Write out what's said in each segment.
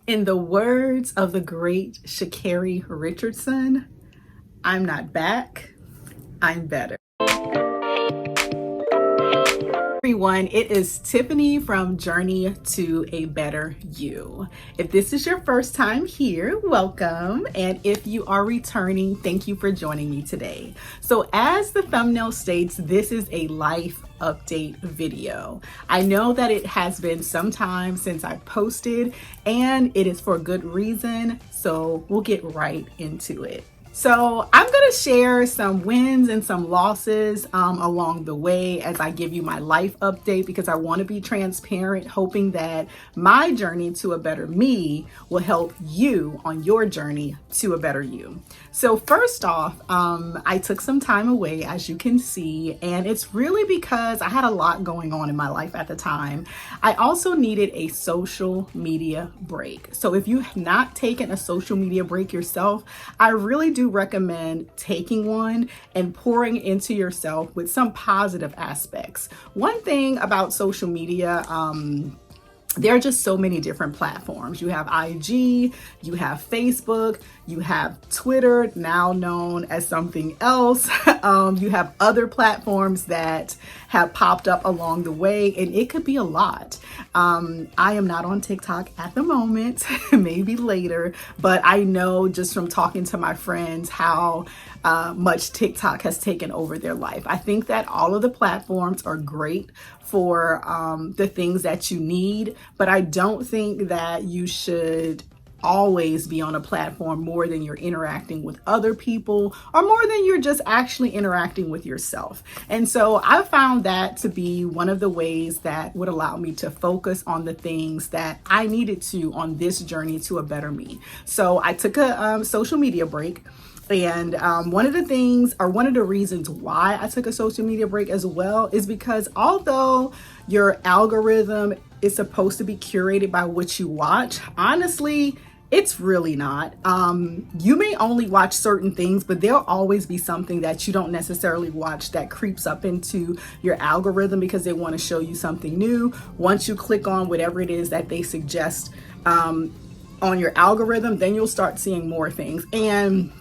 In the words of the great Sha'Carri Richardson, I'm not back, I'm better. Everyone, it is Tiffany from Journey to a Better You. If this is your first time here, welcome. And if you are returning, thank you for joining me today. So as the thumbnail states, this is a life update video. I know that it has been some time since I posted, and it is for good reason. So we'll get right into it. So I'm going to share some wins and some losses along the way as I give you my life update, because I want to be transparent, hoping that my journey to a better me will help you on your journey to a better you. So first off, I took some time away, as you can see, and it's really because I had a lot going on in my life at the time. I also needed a social media break. So if you have not taken a social media break yourself, I really do recommend taking one and pouring into yourself with some positive aspects. One thing about social media, there are just so many different platforms. You have IG, you have Facebook, you have Twitter, now known as something else. You have other platforms that have popped up along the way, and it could be a lot. I am not on TikTok at the moment, maybe later, but I know just from talking to my friends how much TikTok has taken over their life. I think that all of the platforms are great for the things that you need, but I don't think that you should always be on a platform more than you're interacting with other people, or more than you're just actually interacting with yourself. And so I found that to be one of the ways that would allow me to focus on the things that I needed to on this journey to a better me. So I took a social media break. And one of the things, or one of the reasons why I took a social media break as well, is because although your algorithm is supposed to be curated by what you watch, honestly, it's really not. You may only watch certain things, but there'll always be something that you don't necessarily watch that creeps up into your algorithm because they want to show you something new. Once you click on whatever it is that they suggest on your algorithm, then you'll start seeing more things. And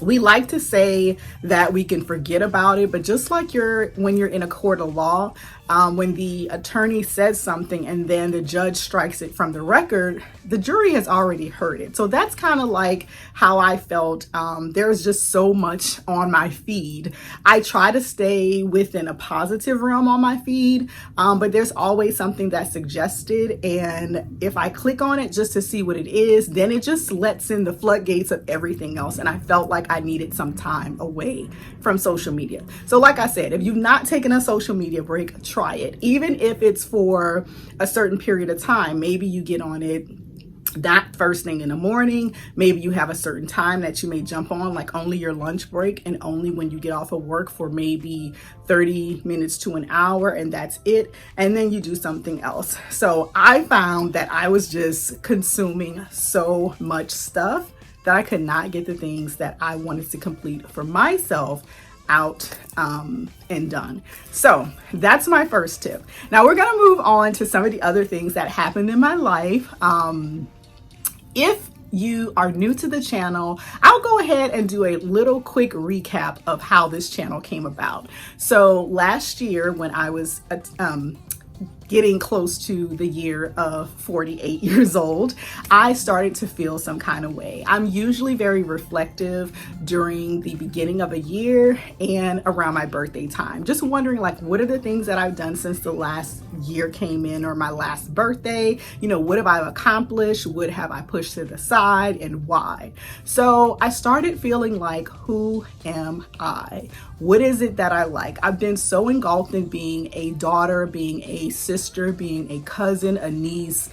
we like to say that we can forget about it, but just like when you're in a court of law, when the attorney says something and then the judge strikes it from the record, the jury has already heard it. So that's kind of like how I felt. There's just so much on my feed. I try to stay within a positive realm on my feed, but there's always something that's suggested. And if I click on it just to see what it is, then it just lets in the floodgates of everything else. And I felt like I needed some time away from social media. So like I said, if you've not taken a social media break, try it. Even if it's for a certain period of time, maybe you get on it not first thing in the morning. Maybe you have a certain time that you may jump on, like only your lunch break and only when you get off of work for maybe 30 minutes to an hour, and that's it. And then you do something else. So I found that I was just consuming so much stuff that I could not get the things that I wanted to complete for myself out and done. So that's my first tip. Now we're going to move on to some of the other things that happened in my life. If you are new to the channel, I'll go ahead and do a little quick recap of how this channel came about. So last year when I was getting close to the year of 48 years old, I started to feel some kind of way. I'm usually very reflective during the beginning of a year and around my birthday time. Just wondering, like, what are the things that I've done since the last year came in, or my last birthday? You know, what have I accomplished? What have I pushed to the side, and why? So I started feeling like, who am I? What is it that I like? I've been so engulfed in being a daughter, being a sister, being a cousin, a niece,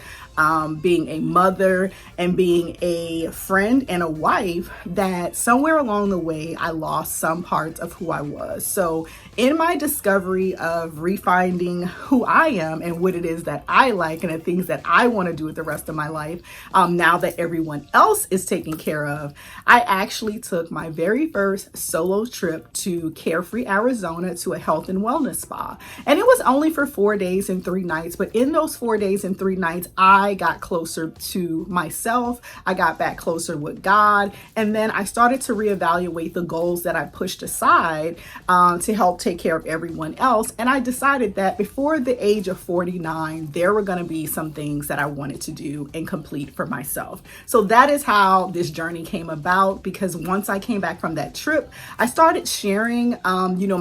being a mother, and being a friend and a wife, that somewhere along the way I lost some parts of who I was. So in my discovery of refinding who I am and what it is that I like and the things that I want to do with the rest of my life, now that everyone else is taken care of, I actually took my very first solo trip to Carefree, Arizona, to a health and wellness spa. And it was only for 4 days and 3 nights, but in those 4 days and 3 nights, I I got closer to myself. I got back closer with God. And then I started to reevaluate the goals that I pushed aside to help take care of everyone else. And I decided that before the age of 49, there were going to be some things that I wanted to do and complete for myself. So that is how this journey came about, because once I came back from that trip, I started sharing,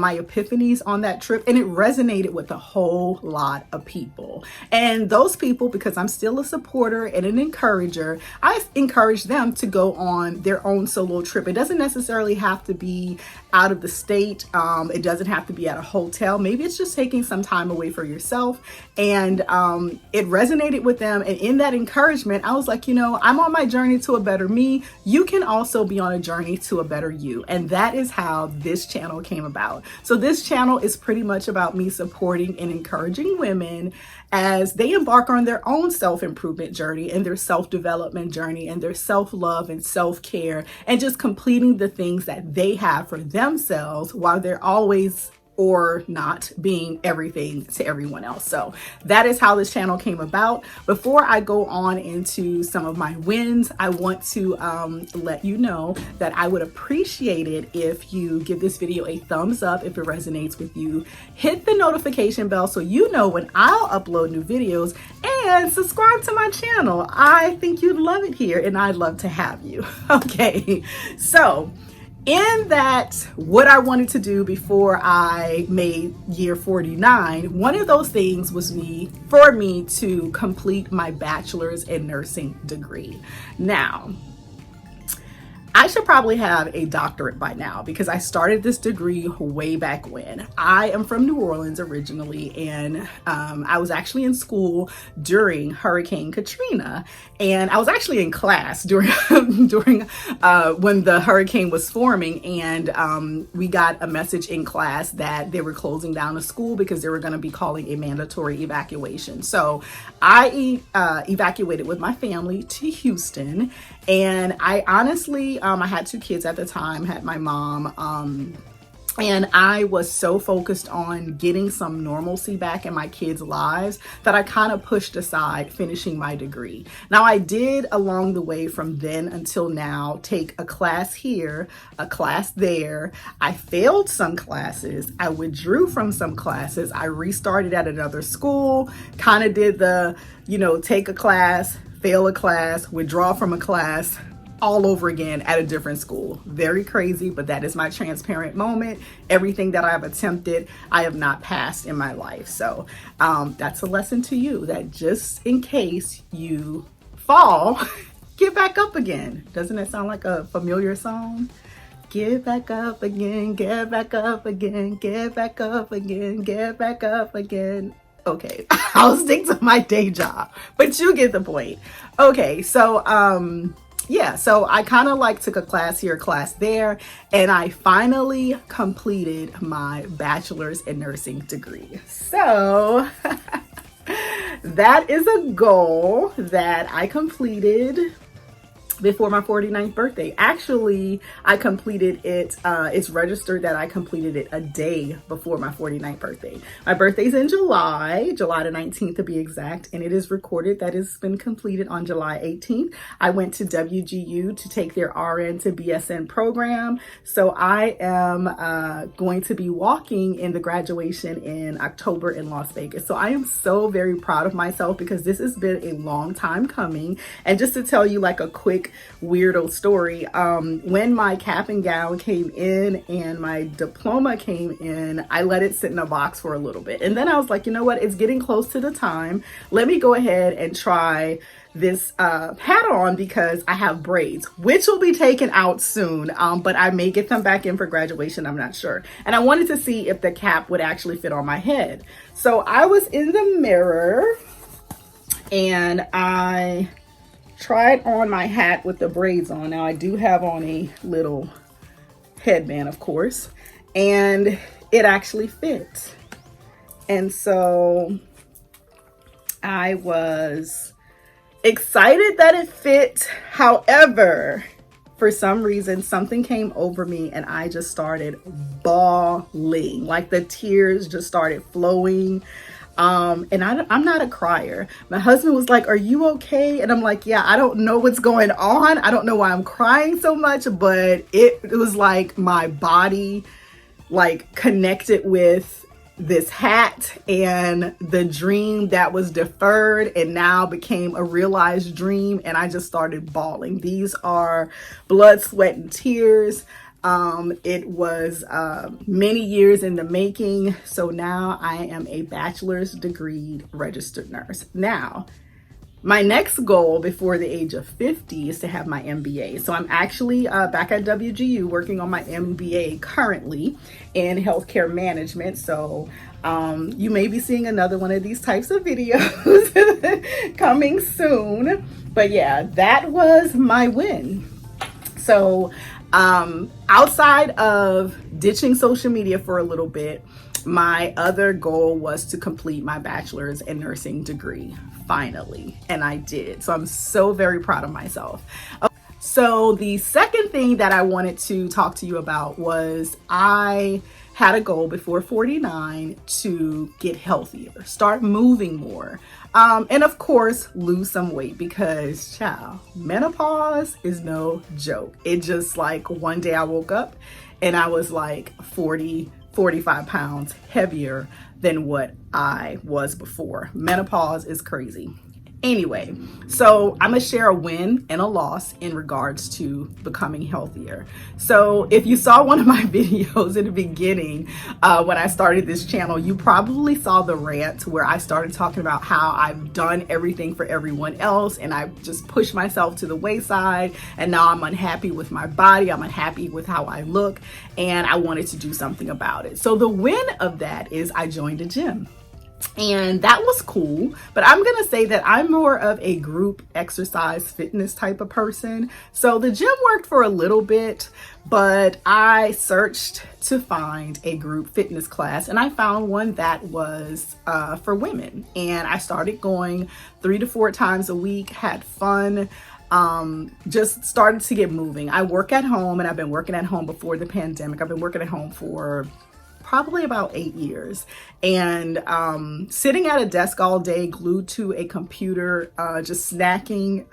my epiphanies on that trip, and it resonated with a whole lot of people. And those people, because I'm still a supporter and an encourager, I encourage them to go on their own solo trip. It doesn't necessarily have to be out of the state. It doesn't have to be at a hotel. Maybe it's just taking some time away for yourself. And it resonated with them. And in that encouragement, I was like, I'm on my journey to a better me. You can also be on a journey to a better you. And that is how this channel came about. So this channel is pretty much about me supporting and encouraging women as they embark on their own self-improvement journey and their self-development journey and their self-love and self-care, and just completing the things that they have for themselves while they're always or not being everything to everyone else. So that is how this channel came about. Before I go on into some of my wins, I want to let you know that I would appreciate it if you give this video a thumbs up if it resonates with you. Hit the notification bell so you know when I'll upload new videos, and subscribe to my channel. I think you'd love it here, and I'd love to have you. Okay, so in that, what I wanted to do before I made year 49, one of those things was for me to complete my bachelor's in nursing degree. Now, I should probably have a doctorate by now because I started this degree way back when. I am from New Orleans originally, and I was actually in school during Hurricane Katrina, and I was actually in class during when the hurricane was forming, and we got a message in class that they were closing down a school because they were going to be calling a mandatory evacuation. So I evacuated with my family to Houston, and I honestly, I had 2 kids at the time, had my mom, and I was so focused on getting some normalcy back in my kids' lives that I kind of pushed aside finishing my degree. Now, I did along the way from then until now take a class here, a class there. I failed some classes. I withdrew from some classes. I restarted at another school, kind of did the, take a class, fail a class, withdraw from a class, all over again at a different school. Very crazy, but that is my transparent moment. Everything that I've attempted, I have not passed in my life. So that's a lesson to you, that just in case you fall, get back up again. Doesn't that sound like a familiar song? Get back up again, get back up again, get back up again, get back up again. Okay, I'll stick to my day job, but you get the point. Okay, so so I kind of took a class here, a class there, and I finally completed my bachelor's in nursing degree. So that is a goal that I completed before my 49th birthday. Actually, I completed it, it's registered that I completed it a day before my 49th birthday. My birthday's in July the 19th to be exact, and it is recorded that it's been completed on July 18th. I went to WGU to take their RN to BSN program. So I am going to be walking in the graduation in October in Las Vegas. So I am so very proud of myself because this has been a long time coming. And just to tell you a quick weirdo story, when my cap and gown came in and my diploma came in, I let it sit in a box for a little bit, and then I was like, you know what, it's getting close to the time, let me go ahead and try this hat on because I have braids, which will be taken out soon, but I may get them back in for graduation, I'm not sure. And I wanted to see if the cap would actually fit on my head. So I was in the mirror and I tried on my hat with the braids on. Now I do have on a little headband, of course, and it actually fit. And so I was excited that it fit. However, for some reason, something came over me and I just started bawling. The tears just started flowing. I'm not a crier. My husband was like, "Are you okay?" And I'm like, "Yeah, I don't know what's going on. I don't know why I'm crying so much, but it was like my body like connected with this hat and the dream that was deferred and now became a realized dream, and I just started bawling. These are blood, sweat, and tears. It was many years in the making. So now I am a bachelor's degree registered nurse. Now, my next goal before the age of 50 is to have my MBA. So I'm actually back at WGU working on my MBA currently in healthcare management. So you may be seeing another one of these types of videos coming soon. But yeah, that was my win. So outside of ditching social media for a little bit, my other goal was to complete my bachelor's in nursing degree finally, and I did. So I'm so very proud of myself. So the second thing that I wanted to talk to you about was I had a goal before 49 to get healthier, start moving more, and of course lose some weight, because child, menopause is no joke. It just like one day I woke up and I was like 45 pounds heavier than what I was before. Menopause is crazy. Anyway, so I'm gonna share a win and a loss in regards to becoming healthier. So if you saw one of my videos in the beginning, when I started this channel, you probably saw the rant where I started talking about how I've done everything for everyone else and I've just pushed myself to the wayside, and now I'm unhappy with my body, I'm unhappy with how I look, and I wanted to do something about it. So the win of that is I joined a gym. And that was cool, but I'm gonna say that I'm more of a group exercise fitness type of person. So the gym worked for a little bit, but I searched to find a group fitness class and I found one that was for women. And I started going 3 to 4 times a week, had fun. Just started to get moving. I work at home, and I've been working at home before the pandemic. I've been working at home for probably about 8 years, and sitting at a desk all day, glued to a computer, just snacking.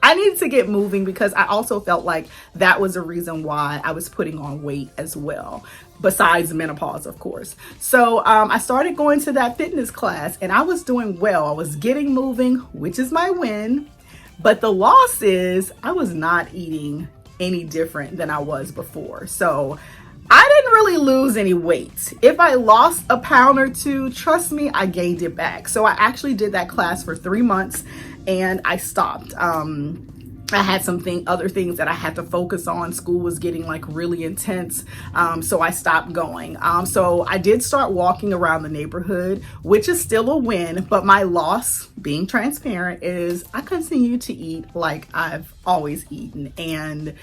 I needed to get moving because I also felt like that was a reason why I was putting on weight as well, besides menopause, of course. So I started going to that fitness class and I was doing well. I was getting moving, which is my win. But the loss is I was not eating any different than I was before. So I didn't really lose any weight. If I lost a pound or two, trust me, I gained it back. So I actually did that class for 3 months and I stopped. I had other things that I had to focus on. School was getting like really intense. So I stopped going. So I did start walking around the neighborhood, which is still a win, but my loss, being transparent, is I continue to eat like I've always eaten. And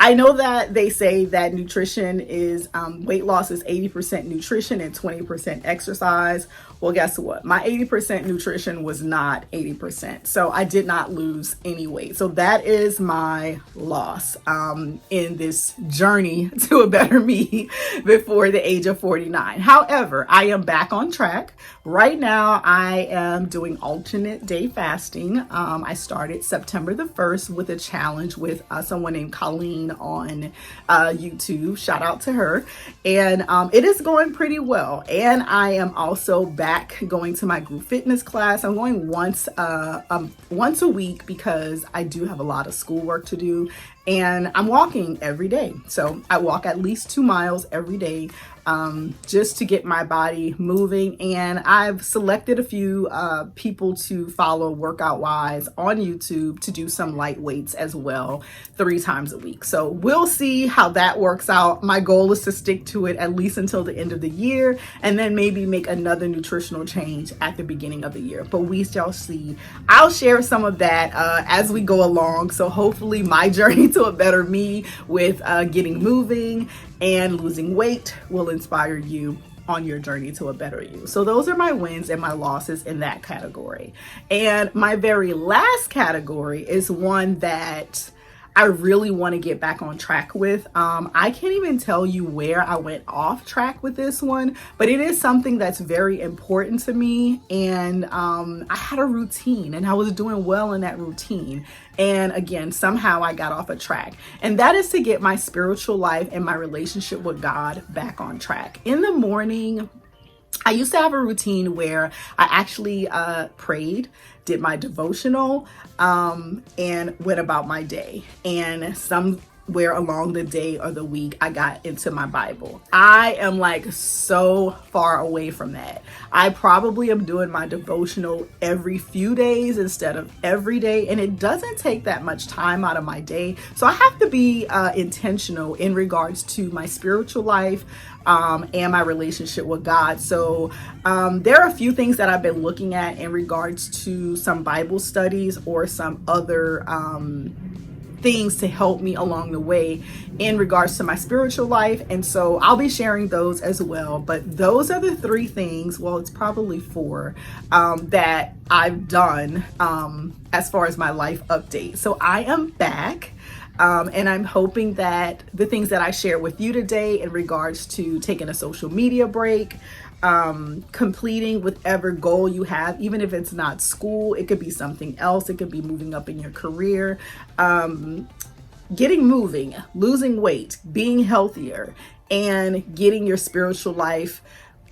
I know that they say that nutrition is, weight loss is 80% nutrition and 20% exercise. Well, guess what? My 80% nutrition was not 80%. So I did not lose any weight. So that is my loss in this journey to a better me before the age of 49. However, I am back on track. Right now, I am doing alternate day fasting. I started September the 1st with a challenge with someone named Colleen on YouTube. Shout out to her. And it is going pretty well. And I am also back going to my group fitness class. I'm going once a week because I do have a lot of schoolwork to do, and I'm walking every day. So I walk at least 2 miles every day, just to get my body moving. And I've selected a few people to follow workout wise on YouTube to do some light weights as well 3 times a week. So we'll see how that works out. My goal is to stick to it at least until the end of the year, and then maybe make another nutritional change at the beginning of the year, but we shall see. I'll share some of that as we go along. So hopefully my journey to a better me with getting moving and losing weight will inspire you on your journey to a better you. So those are my wins and my losses in that category. And my very last category is one that I really want to get back on track with. I can't even tell you where I went off track with this one, but it is something that's very important to me. And I had a routine and I was doing well in that routine. And again, somehow I got off a track. And that is to get my spiritual life and my relationship with God back on track. In the morning, I used to have a routine where I actually prayed, did my devotional, and went about my day. And somewhere along the day or the week, I got into my Bible. I am like so far away from that. I probably am doing my devotional every few days instead of every day. And it doesn't take that much time out of my day. So I have to be intentional in regards to my spiritual life and my relationship with God. So there are a few things that I've been looking at in regards to some Bible studies or some other things to help me along the way in regards to my spiritual life. And so I'll be sharing those as well. But those are the three things, well, it's probably four, that I've done as far as my life update. So I am back. And I'm hoping that the things that I share with you today in regards to taking a social media break, completing whatever goal you have, even if it's not school, it could be something else. It could be moving up in your career, getting moving, losing weight, being healthier, and getting your spiritual life,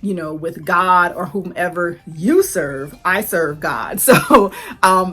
you know, with God or whomever you serve. I serve God. So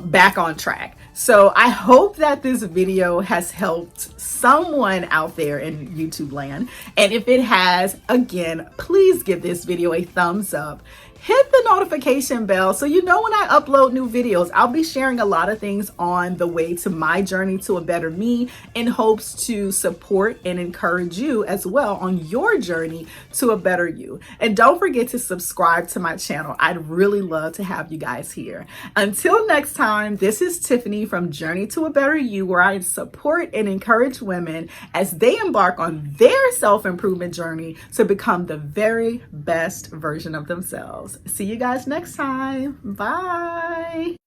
back on track. So I hope that this video has helped someone out there in YouTube land. And if it has, again, please give this video a thumbs up. Hit the notification bell so you know when I upload new videos. I'll be sharing a lot of things on the way to my journey to a better me in hopes to support and encourage you as well on your journey to a better you. And don't forget to subscribe to my channel. I'd really love to have you guys here. Until next time, this is Tiffany from Journey to a Better You, where I support and encourage women as they embark on their self-improvement journey to become the very best version of themselves. See you guys next time. Bye.